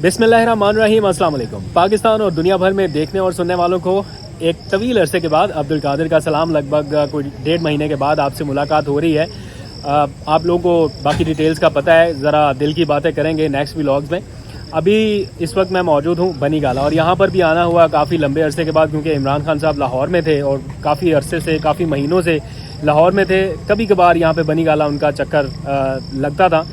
बिस्मिल्लाहिर्रहमानिर्रहीम, अस्सलाम वालेकुम। पाकिस्तान और दुनिया भर में देखने और सुनने वालों को एक तवील अरसे के बाद अब्दुल कादिर का सलाम। लगभग कोई 1.5 महीने के बाद आपसे मुलाकात हो रही है। आप लोगों को बाकी डिटेल्स का पता है, ज़रा दिल की बातें करेंगे नेक्स्ट व्लॉग्स में। अभी इस वक्त मैं मौजूद हूँ बनी गाला, और यहाँ पर भी आना हुआ काफ़ी लंबे अरसे के बाद, क्योंकि इमरान खान साहब लाहौर में थे और काफ़ी अरसे से, काफ़ी महीनों से लाहौर में थे। कभी कभार यहाँ पे बनी गाला उनका चक्कर लगता था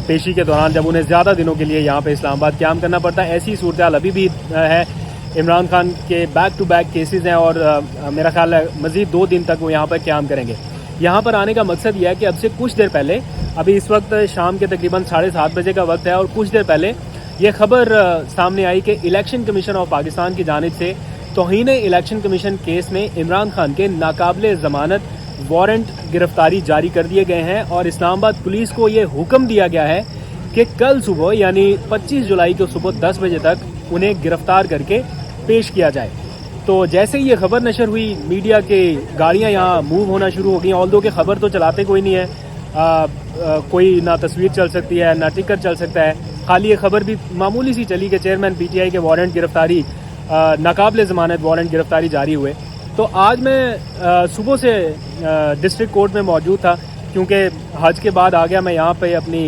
पेशी के दौरान, जब उन्हें ज़्यादा दिनों के लिए यहाँ पे इस्लामाबाद क़याम करना पड़ता है। ऐसी सूरत हाल अभी भी है। इमरान खान के बैक टू बैक केसेस हैं और मेरा ख्याल है मज़ीद 2 दिन तक वो यहाँ पर क़याम करेंगे। यहाँ पर आने का मकसद यह है कि अब से कुछ देर पहले, अभी इस वक्त शाम के तकरीबन 7:30 बजे का वक्त है, और कुछ देर पहले ये खबर सामने आई कि इलेक्शन कमीशन ऑफ पाकिस्तान की जानिब से तौहीन इलेक्शन कमीशन केस में इमरान खान के नाकाबिले ज़मानत वारंट गिरफ्तारी जारी कर दिए गए हैं। और इस्लामाबाद पुलिस को ये हुक्म दिया गया है कि कल सुबह यानी 25 जुलाई को सुबह 10 बजे तक उन्हें गिरफ्तार करके पेश किया जाए। तो जैसे ही ये खबर नशर हुई, मीडिया के गाड़ियाँ यहाँ मूव होना शुरू हो गई। ऑल्दो के खबर तो चलाते कोई नहीं है, कोई ना तस्वीर चल सकती है ना टिकट चल सकता है। खाली ये खबर भी मामूली सी चली कि चेयरमैन PTI के वारंट गिरफ्तारी, नाकाबिले ज़मानत वारंट गिरफ्तारी जारी हुए। तो आज मैं सुबह से डिस्ट्रिक्ट कोर्ट में मौजूद था, क्योंकि हज के बाद आ गया मैं यहाँ पे अपनी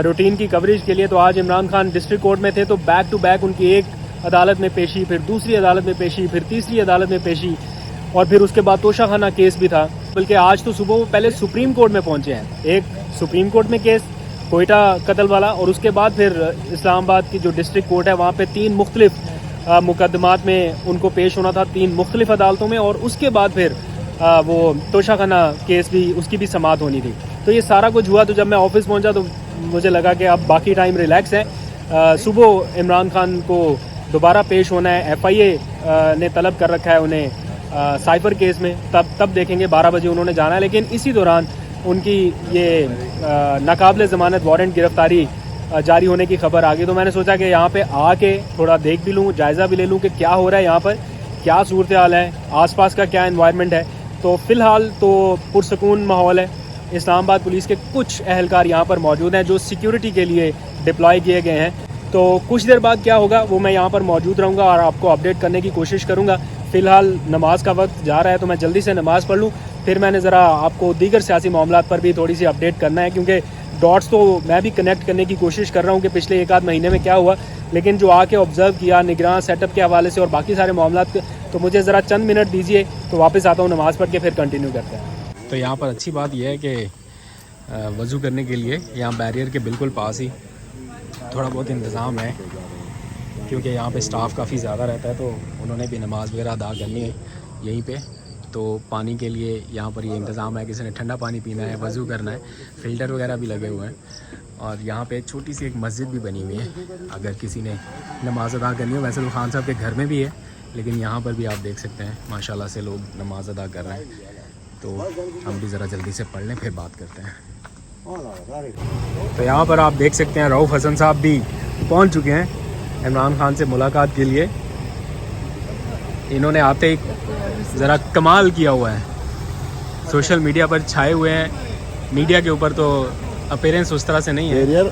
रूटीन की कवरेज के लिए। तो आज इमरान खान डिस्ट्रिक्ट कोर्ट में थे, तो बैक टू बैक उनकी एक अदालत में पेशी, फिर दूसरी अदालत में पेशी, फिर तीसरी अदालत में पेशी, और फिर उसके बाद तोशाखाना केस भी था। बल्कि आज तो सुबह वो पहले सुप्रीम कोर्ट में पहुंचे हैं। एक सुप्रीम कोर्ट में केस कोयटा कत्ल वाला, और उसके बाद फिर इस्लामाबाद की जो डिस्ट्रिक्ट कोर्ट है वहाँ पे 3 मुख्तलिफ मुकदमात में उनको पेश होना था, 3 मुख्तलिफ अदालतों में, और उसके बाद फिर वो तोशाखाना केस भी, उसकी भी समाअत होनी थी। तो ये सारा कुछ हुआ। तो जब मैं ऑफिस पहुंचा तो मुझे लगा कि अब बाकी टाइम रिलैक्स है। सुबह इमरान खान को दोबारा पेश होना है। FIA ने तलब कर रखा है उन्हें साइफर केस में, तब देखेंगे। 12 बजे उन्होंने जाना है, लेकिन इसी दौरान उनकी ये नाकाबिले ज़मानत वारंट गिरफ्तारी जारी होने की खबर आ गई। तो मैंने सोचा कि यहाँ पे आके थोड़ा देख भी लूँ, जायज़ा भी ले लूँ कि क्या हो रहा है यहाँ पर, क्या सूरत हाल है, आसपास का क्या एनवायरनमेंट है। तो फ़िलहाल तो पुरसकून माहौल है। इस्लामाबाद पुलिस के कुछ अहलकार यहाँ पर मौजूद हैं जो सिक्योरिटी के लिए डिप्लॉय किए गए हैं। तो कुछ देर बाद क्या होगा वो मैं यहाँ पर मौजूद रहूँगा और आपको अपडेट करने की कोशिश करूँगा। फ़िलहाल नमाज का वक्त जा रहा है, तो मैं जल्दी से नमाज़ पढ़ लूँ, फिर मैंने ज़रा आपको दीगर सियासी मामलात पर भी थोड़ी सी अपडेट करना है, क्योंकि डॉट्स तो मैं भी कनेक्ट करने की कोशिश कर रहा हूँ कि पिछले 1 आध महीने में क्या हुआ, लेकिन जो आके ऑब्ज़र्व किया निगरान सेटअप के हवाले से और बाकी सारे मामलात, तो मुझे ज़रा चंद मिनट दीजिए, तो वापस आता हूँ नमाज़ पढ़ के, फिर कंटिन्यू करते हैं। तो यहाँ पर अच्छी बात यह है कि वज़ू करने के लिए यहाँ बैरियर के बिल्कुल पास ही थोड़ा बहुत इंतज़ाम है, क्योंकि यहाँ पे स्टाफ काफ़ी ज़्यादा रहता है, तो उन्होंने भी नमाज़ वगैरह अदा करनी है यहीं पे। तो पानी के लिए यहाँ पर ये इंतज़ाम है, किसी ने ठंडा पानी पीना है, वज़ू करना है, फ़िल्टर वगैरह भी लगे हुए हैं। और यहाँ पे एक छोटी सी एक मस्जिद भी बनी हुई है, अगर किसी ने नमाज़ अदा करनी हो। वैसे तो खान साहब के घर में भी है, लेकिन यहाँ पर भी आप देख सकते हैं माशाल्लाह से लोग नमाज़ अदा कर रहे हैं। तो हम भी ज़रा जल्दी से पढ़ लें, फिर बात करते हैं। तो यहाँ पर आप देख सकते हैं रऊफ़ हसन साहब भी पहुँच चुके हैं इमरान खान से मुलाकात के लिए। इन्होंने आते ही ज़रा कमाल किया हुआ है, सोशल मीडिया पर छाए हुए हैं। मीडिया के ऊपर तो अपीयरेंस उस तरह से नहीं है,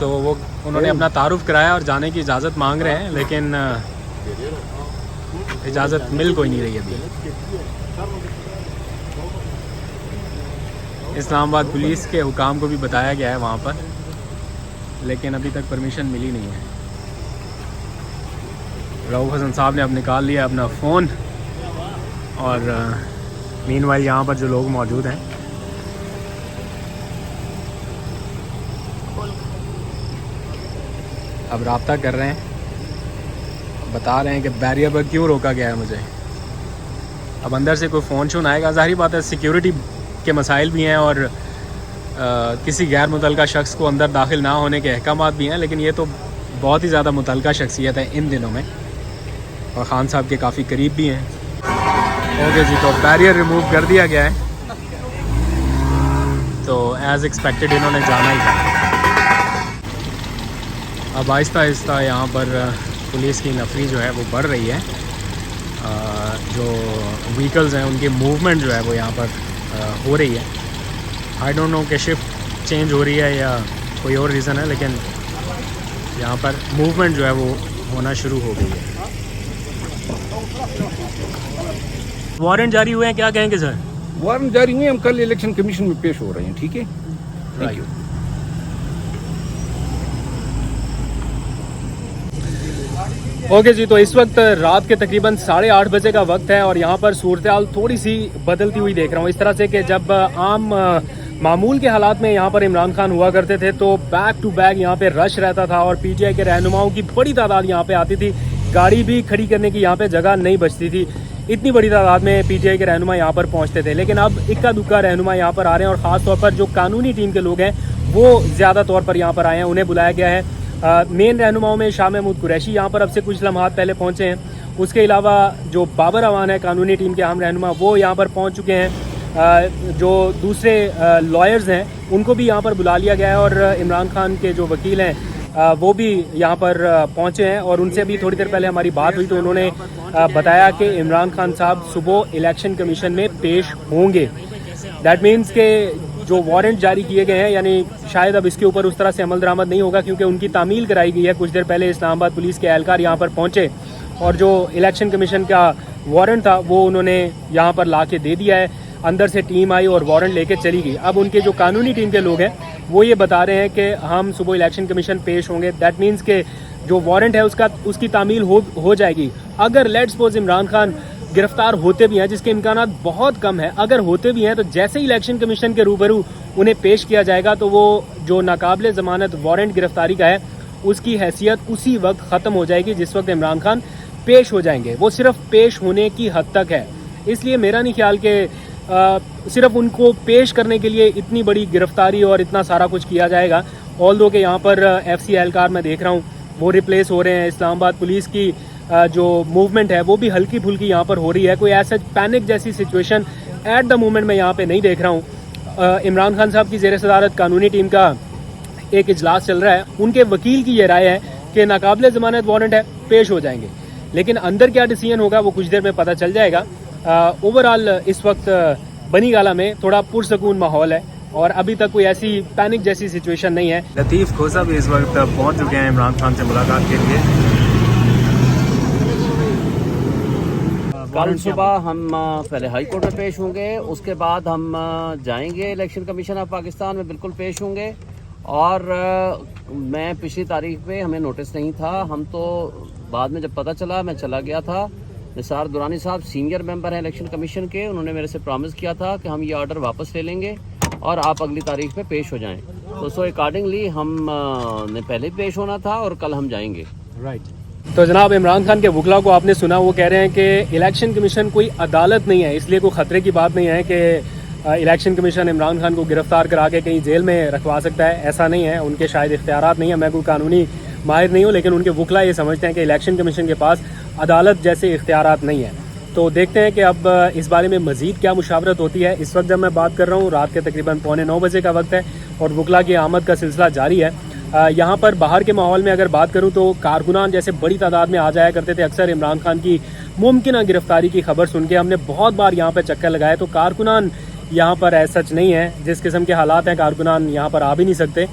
तो वो उन्होंने अपना तारुफ कराया और जाने की इजाज़त मांग रहे हैं, लेकिन इजाज़त मिल कोई नहीं रही अभी। इस्लामाबाद पुलिस के हुकाम को भी बताया गया है वहाँ पर, लेकिन अभी तक परमिशन मिली नहीं है। रऊफ़ हसन साहब ने अब निकाल लिया अपना फ़ोन, और मीनवाइल यहाँ पर जो लोग मौजूद हैं अब रब्ता कर रहे हैं, बता रहे हैं कि बैरियर पर क्यों रोका गया है मुझे। अब अंदर से कोई फ़ोन शोन आएगा, ज़ाहिर बात है सिक्योरिटी के मसाइल भी हैं और किसी गैर मुतल्लका शख्स को अंदर दाखिल ना होने के अहकामात भी हैं, लेकिन ये तो बहुत ही ज़्यादा मुतल्लका शख्सियत है इन दिनों में, और ख़ान साहब के काफ़ी करीब भी हैं। ओके जी, तो बैरियर रिमूव कर दिया गया है, तो एज़ एक्सपेक्टेड इन्होंने जाना ही था। अब आहिस्ता आहिस्ता यहाँ पर पुलिस की नफरी जो है वो बढ़ रही है। जो व्हीकल्स हैं उनकी मूवमेंट जो है वो यहाँ पर हो रही है। आई डोंट नो कि शिफ्ट चेंज हो रही है या कोई और रीज़न है, लेकिन यहाँ पर मूवमेंट जो है वो होना शुरू हो गई है। वारंट जारी हुए हैं, क्या कहेंगे सर? वारंट जारी हुए, हम कल इलेक्शन कमीशन में पेश हो रहे हैं। ठीक है, थैंक यू। ओके जी, तो इस वक्त रात के तकरीबन 8:30 बजे का वक्त है और यहाँ पर सूरत-ए-हाल थोड़ी सी बदलती हुई देख रहा हूँ। इस तरह से कि जब आम मामूल के हालात में यहाँ पर इमरान खान हुआ करते थे तो बैक टू बैक यहाँ पे रश रहता था और पीटीआई के रहनुमाओं की बड़ी तादाद यहाँ पे आती थी। गाड़ी भी खड़ी करने की यहाँ पे जगह नहीं बचती थी, इतनी बड़ी तादाद में पीटीआई के रहनुमा यहाँ पर पहुँचते थे। लेकिन अब इक्का दुक्का रहनुमा यहाँ पर आ रहे हैं और ख़ास तौर पर जो कानूनी टीम के लोग हैं वो ज़्यादा तौर पर यहाँ पर आए हैं, उन्हें बुलाया गया है। मेन रहनुमाओं में शाह महमूद कुरैशी यहाँ पर अब से कुछ लम्हात पहले पहुँचे हैं। उसके अलावा जो बाबर अवान है कानूनी टीम के अहम रहनुमा, वो यहाँ पर पहुँच चुके हैं। जो दूसरे लॉयर्स हैं उनको भी यहाँ पर बुला लिया गया है और इमरान खान के जो वकील हैं वो भी यहाँ पर पहुँचे हैं और उनसे भी थोड़ी देर पहले हमारी बात हुई तो उन्होंने बताया कि इमरान खान साहब सुबह इलेक्शन कमीशन में पेश होंगे। दैट मीन्स के जो वारंट जारी किए गए हैं यानी शायद अब इसके ऊपर उस तरह से अमल दरामद नहीं होगा क्योंकि उनकी तामील कराई गई है। कुछ देर पहले इस्लामाबाद पुलिस के एहलकार यहाँ पर पहुँचे और जो इलेक्शन कमीशन का वारंट था वो उन्होंने यहाँ पर ला के दे दिया है। अंदर से टीम आई और वारंट लेके चली गई। अब उनके जो कानूनी टीम के लोग हैं वो ये बता रहे हैं कि हम सुबह इलेक्शन कमीशन पेश होंगे। दैट मीन्स के जो वारंट है उसकी तामील हो जाएगी। अगर लेट्स सपोज इमरान खान गिरफ्तार होते भी हैं, जिसके इम्कानात बहुत कम है, अगर होते भी हैं तो जैसे ही इलेक्शन कमीशन के रूबरू उन्हें पेश किया जाएगा तो वो जो नाकाबिले ज़मानत वारंट गिरफ्तारी का है उसकी हैसियत उसी वक्त ख़त्म हो जाएगी जिस वक्त इमरान खान पेश हो जाएंगे। वो सिर्फ पेश होने की हद तक है, इसलिए मेरा नहीं ख्याल कि सिर्फ उनको पेश करने के लिए इतनी बड़ी गिरफ्तारी और इतना सारा कुछ किया जाएगा। ऑल्दो के यहाँ पर एफसी एहलकार मैं देख रहा हूँ वो रिप्लेस हो रहे हैं। इस्लामाबाद पुलिस की जो मूवमेंट है वो भी हल्की फुल्की यहाँ पर हो रही है। कोई ऐसा पैनिक जैसी सिचुएशन एट द मोमेंट मैं यहाँ पे नहीं देख रहा हूँ। इमरान खान साहब की ज़ेर सदारत कानूनी टीम का एक इजलास चल रहा है। उनके वकील की ये राय है कि नाकाबिले ज़मानत वारंट है, पेश हो जाएंगे, लेकिन अंदर क्या डिसीजन होगा वो कुछ देर में पता चल जाएगा। ओवरऑल इस वक्त बनी गाला में थोड़ा पुरसकून माहौल है और अभी तक कोई ऐसी पैनिक जैसी सिचुएशन नहीं है। लतीफ़ खोसा भी इस वक्त पहुंच चुके हैं इमरान खान से मुलाकात के लिए। कल सुबह हम पहले हाई कोर्ट में पेश होंगे, उसके बाद हम जाएंगे इलेक्शन कमीशन ऑफ पाकिस्तान में, बिल्कुल पेश होंगे। और मैं पिछली तारीख पे हमें नोटिस नहीं था, हम तो बाद में जब पता चला मैं चला गया था। निसार दुरानी साहब सीनियर मेंबर हैं इलेक्शन कमीशन के, उन्होंने मेरे से प्रॉमिस किया था कि हम ये ऑर्डर वापस ले लेंगे और आप अगली तारीख पे पेश हो जाएं। तो सो अकॉर्डिंगली हम ने पहले पेश होना था और कल हम जाएंगे। राइट। तो जनाब इमरान खान के वकला को आपने सुना, वो कह रहे हैं कि इलेक्शन कमीशन कोई अदालत नहीं है, इसलिए कोई ख़तरे की बात नहीं है कि इलेक्शन कमीशन इमरान खान को गिरफ्तार करा के कहीं जेल में रखवा सकता है। ऐसा नहीं है, उनके शायद इख्तियारात नहीं है। मैं कोई कानूनी माहिर नहीं हूँ, लेकिन उनके वकला ये समझते हैं कि इलेक्शन कमीशन के पास अदालत जैसे इख्तियारात नहीं है। तो देखते हैं कि अब इस बारे में मज़ीद क्या मुशावरत होती है। इस वक्त जब मैं बात कर रहा हूँ रात के तकरीबन 8:45 बजे का वक्त है और वकला की आमद का सिलसिला जारी है। यहाँ पर बाहर के माहौल में अगर बात करूँ तो कारकुनान जैसे बड़ी तादाद में आ जाया करते थे। अक्सर इमरान खान की मुमकिन गिरफ्तारी की खबर सुन के हमने बहुत बार यहाँ पर चक्कर लगाए, तो कारकुनान यहाँ पर ऐसा सच नहीं है। जिस किस्म के हालात हैं कारकुनान यहाँ पर आ भी नहीं सकते।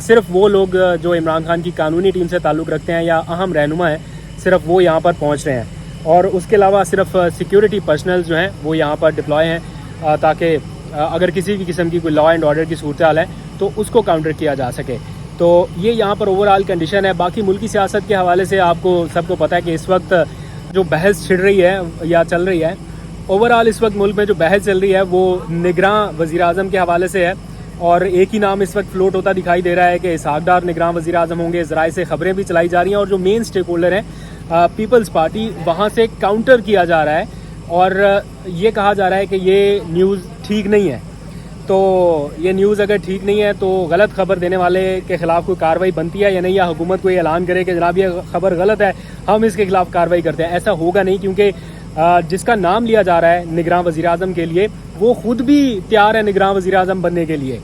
सिर्फ वो लोग जो इमरान खान की कानूनी टीम से ताल्लुक़ रखते हैं या अहम रहनुमा हैं, सिर्फ वो यहाँ पर पहुँच रहे हैं और उसके अलावा सिर्फ सिक्योरिटी पर्सनल जो हैं वो यहाँ पर डिप्लॉय हैं ताकि अगर किसी भी किस्म की कोई लॉ एंड ऑर्डर की सूरत हाल है तो उसको काउंटर किया जा सके। तो ये यहाँ पर ओवरऑल कंडीशन है। बाकी मुल्की सियासत के हवाले से आपको सबको पता है कि इस वक्त जो बहस छिड़ रही है या चल रही है, ओवरऑल इस वक्त मुल्क में जो बहस चल रही है वो निगरां वज़ीर आज़म के हवाले से है और एक ही नाम इस वक्त फ्लोट होता दिखाई दे रहा है कि इसहाक डार निगरान वज़ीर आज़म होंगे। ज़राए से खबरें भी चलाई जा रही हैं और जो मेन स्टेक होल्डर हैं पीपल्स पार्टी, वहाँ से काउंटर किया जा रहा है और ये कहा जा रहा है कि ये न्यूज़ ठीक नहीं है। तो ये न्यूज़ अगर ठीक नहीं है तो गलत खबर देने वाले के ख़िलाफ़ कोई कार्रवाई बनती है या नहीं, या हुकूमत को ये ऐलान करे कि जनाब ये खबर गलत है, हम इसके ख़िलाफ़ कार्रवाई करते हैं। ऐसा होगा नहीं, क्योंकि जिसका नाम लिया जा रहा है निगरान वज़ीर आज़म के लिए वो ख़ुद भी तैयार है निगरान वज़ीर आज़म बनने के लिए।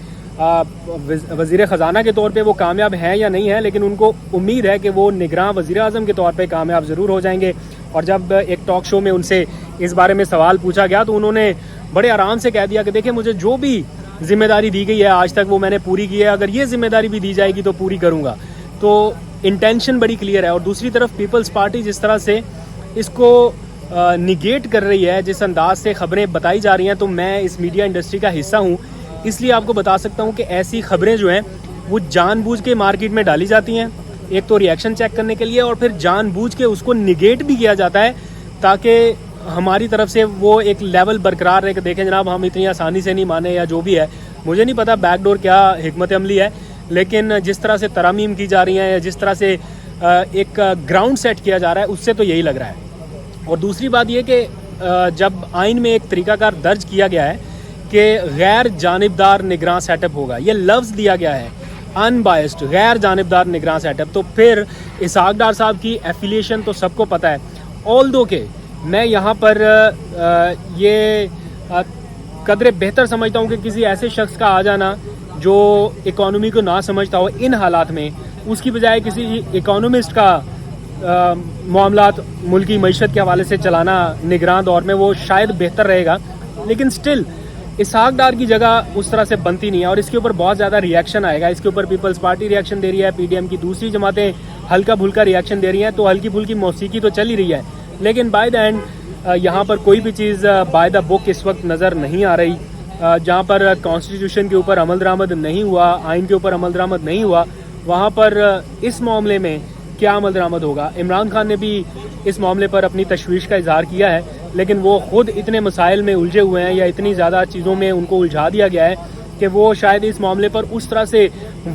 वज़ीर ख़जाना के तौर पे वो कामयाब हैं या नहीं है, लेकिन उनको उम्मीद है कि वो निगरान वज़ीर आज़म के तौर पे कामयाब ज़रूर हो जाएंगे। और जब एक टॉक शो में उनसे इस बारे में सवाल पूछा गया तो उन्होंने बड़े आराम से कह दिया कि देखिए मुझे जो भी जिम्मेदारी दी गई है आज तक वो मैंने पूरी की है, अगर ये जिम्मेदारी भी दी जाएगी तो पूरी करूँगा। तो इंटेंशन बड़ी क्लियर है। और दूसरी तरफ पीपल्स पार्टी जिस तरह से इसको निगेट कर रही है, जिस अंदाज से खबरें बताई जा रही हैं, तो मैं इस मीडिया इंडस्ट्री का हिस्सा हूँ, इसलिए आपको बता सकता हूँ कि ऐसी खबरें जो हैं वो जानबूझ के मार्केट में डाली जाती हैं, एक तो रिएक्शन चेक करने के लिए, और फिर जानबूझ के उसको निगेट भी किया जाता है ताकि हमारी तरफ से वो एक लेवल बरकरार रहे कि देखें जनाब हम इतनी आसानी से नहीं माने या जो भी है। मुझे नहीं पता बैकडोर क्या हिकमत अमली है, लेकिन जिस तरह से तरामीम की जा रही हैं या जिस तरह से एक ग्राउंड सेट किया जा रहा है, उससे तो यही लग रहा है। और दूसरी बात ये कि जब आइन में एक तरीकाकार दर्ज किया गया है कि गैर जानिबदार निगरान सेटअप होगा, ये लफ्ज़ दिया गया है अनबायस्ड, गैर जानिबदार निगरान सेटअप, तो फिर इसहाक डार साहब की एफिलिएशन तो सबको पता है। ऑल्दो के मैं यहाँ पर ये कदरे बेहतर समझता हूँ कि किसी ऐसे शख्स का आ जाना जो इकोनॉमी को ना समझता हो इन हालात में, उसकी बजाय किसी इकोनॉमिस्ट का मामलात मुल्की मईशत के हवाले से चलाना निगरान दौर में, वो शायद बेहतर रहेगा। लेकिन स्टिल इसहाक डार की जगह उस तरह से बनती नहीं है और इसके ऊपर बहुत ज़्यादा रिएक्शन आएगा। इसके ऊपर पीपल्स पार्टी रिएक्शन दे रही है, पीडीएम की दूसरी जमातें हल्का फुल्का रिएक्शन दे रही हैं, तो हल्की फुल्की मौसीकी तो चल ही रही है, लेकिन बाय द एंड यहाँ पर कोई भी चीज़ बाय द बुक इस वक्त नज़र नहीं आ रही। जहाँ पर कॉन्स्टिट्यूशन के ऊपर अमल दरामद नहीं हुआ, आइन के ऊपर अमल दरामद नहीं हुआ, वहाँ पर इस मामले में क्या अमल दरामद होगा। इमरान खान ने भी इस मामले पर अपनी तशवीश का इजहार किया है, लेकिन वो खुद इतने मसाइल में उलझे हुए हैं या इतनी ज़्यादा चीज़ों में उनको उलझा दिया गया है कि वो शायद इस मामले पर उस तरह से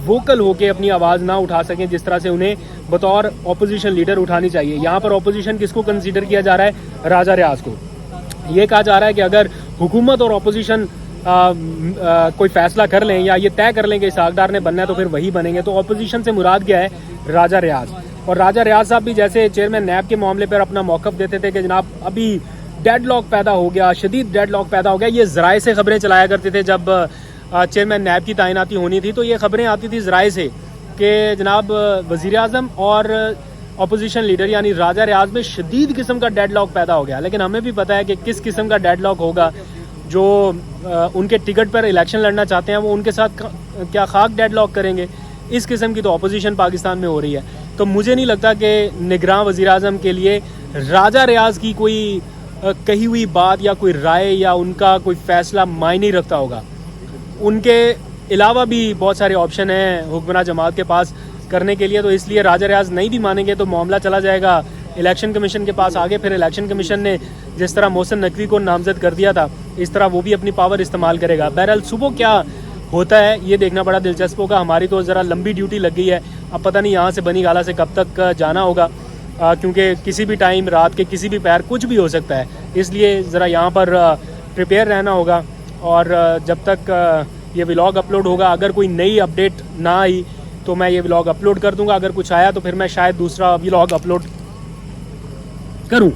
वोकल होकर अपनी आवाज़ ना उठा सकें जिस तरह से उन्हें बतौर अपोजिशन लीडर उठानी चाहिए। यहाँ पर अपोजिशन किसको कंसीडर किया जा रहा है? राजा रियाज को। ये कहा जा रहा है कि अगर हुकूमत और अपोजिशन कोई फैसला कर लें या ये तय कर लें कि इसहाक डार ने बनना है तो फिर वही बनेंगे। तो अपोजिशन से मुराद क्या है? राजा रियाज। और राजा रियाज साहब भी जैसे चेयरमैन नैब के मामले पर अपना मौक़िफ़ देते थे कि जनाब अभी डेडलॉक पैदा हो गया, शदीद डेडलॉक पैदा हो गया, ये ज़राए से खबरें चलाया करते थे। जब चेयरमैन नैब की तैनाती होनी थी तो ये खबरें आती थी ज़राए से कि जनाब वज़ीर आज़म और अपोजिशन लीडर यानी राजा रियाज में शदीद किस्म का डेडलॉक पैदा हो गया। लेकिन हमें भी पता है कि किस किस्म का डेडलॉक होगा। जो उनके टिकट पर इलेक्शन लड़ना चाहते हैं वो उनके साथ क्या खाक डेडलॉक करेंगे? इस किस्म की तो अपोजिशन पाकिस्तान में हो रही है। तो मुझे नहीं लगता कि निगरान वज़ीर आज़म के लिए राजा रियाज की कोई कही हुई बात या कोई राय या उनका कोई फ़ैसला मायने रखता होगा। उनके अलावा भी बहुत सारे ऑप्शन हैं हुक्मरान जमात के पास करने के लिए, तो इसलिए राजा रियाज नहीं भी मानेंगे तो मामला चला जाएगा इलेक्शन कमीशन के पास आगे। फिर इलेक्शन कमीशन ने जिस तरह मोहसिन नकवी को नामजद कर दिया था, इस तरह वो भी अपनी पावर इस्तेमाल करेगा। बहरहाल सुबह क्या होता है ये देखना बड़ा दिलचस्प होगा। हमारी तो ज़रा लंबी ड्यूटी लग गई है, अब पता नहीं यहाँ से बनी गाला से कब तक जाना होगा, क्योंकि किसी भी टाइम रात के किसी भी पैर कुछ भी हो सकता है, इसलिए ज़रा यहाँ पर प्रिपेयर रहना होगा। और जब तक ये व्लॉग अपलोड होगा, अगर कोई नई अपडेट ना आई तो मैं ये व्लॉग अपलोड कर दूंगा, अगर कुछ आया तो फिर मैं शायद दूसरा व्लॉग अपलोड करूं।